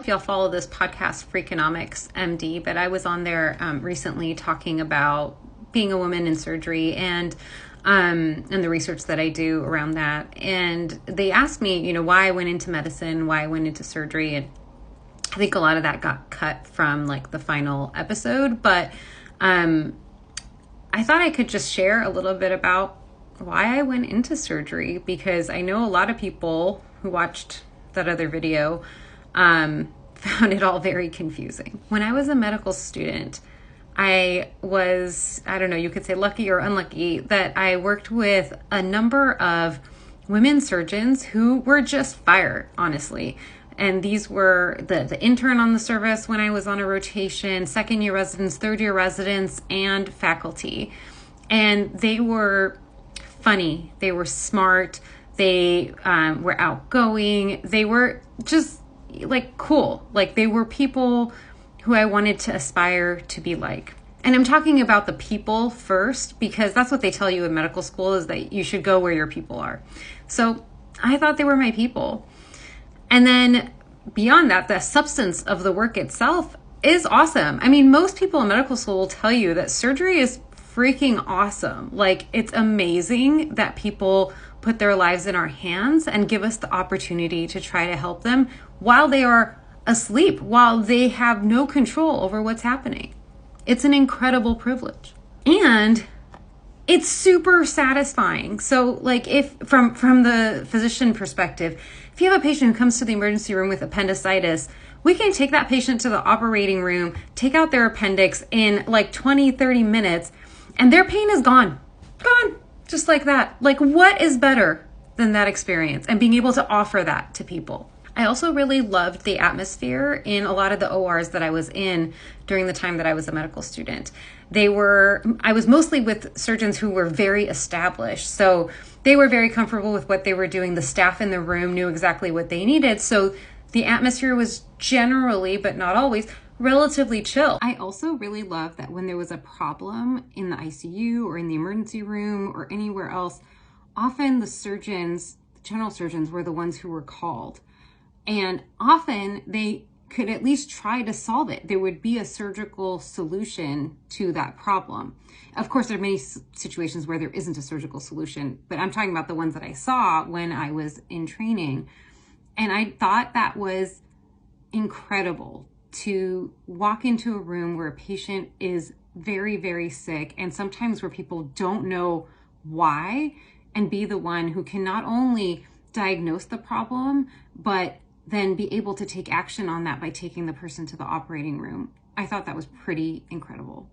if y'all follow this podcast, Freakonomics MD, but I was on there recently talking about being a woman in surgery and the research that I do around that. And they asked me, why I went into medicine, why I went into surgery. And I think a lot of that got cut from like the final episode, but I thought I could just share a little bit about why I went into surgery, because I know a lot of people who watched that other video found it all very confusing. When I was a medical student, I was, you could say lucky or unlucky that I worked with a number of women surgeons who were just fire, honestly. And these were the intern on the service when I was on a rotation, second year residents, third year residents, and faculty. And they were funny. They were smart. They were outgoing. They were just like cool. Like they were people who I wanted to aspire to be like. And I'm talking about the people first, because that's what they tell you in medical school, is that you should go where your people are. So I thought they were my people. And then beyond that, the substance of the work itself is awesome. I mean, most people in medical school will tell you that surgery is freaking awesome. Like, it's amazing that people put their lives in our hands and give us the opportunity to try to help them while they are asleep, while they have no control over what's happening. It's an incredible privilege. And it's super satisfying. So like, if from the physician perspective, if you have a patient who comes to the emergency room with appendicitis, we can take that patient to the operating room, take out their appendix in like 20, 30 minutes, and their pain is gone, just like that. Like, what is better than that experience and being able to offer that to people? I also really loved the atmosphere in a lot of the ORs that I was in during the time that I was a medical student. I was mostly with surgeons who were very established. So they were very comfortable with what they were doing. The staff in the room knew exactly what they needed. So the atmosphere was generally, but not always, relatively chill. I also really loved that when there was a problem in the ICU or in the emergency room or anywhere else, often the surgeons, the general surgeons, were the ones who were called. And often they could at least try to solve it. There would be a surgical solution to that problem. Of course, there are many situations where there isn't a surgical solution, but I'm talking about the ones that I saw when I was in training. And I thought that was incredible, to walk into a room where a patient is very, very sick, and sometimes where people don't know why, and be the one who can not only diagnose the problem, but then be able to take action on that by taking the person to the operating room. I thought that was pretty incredible.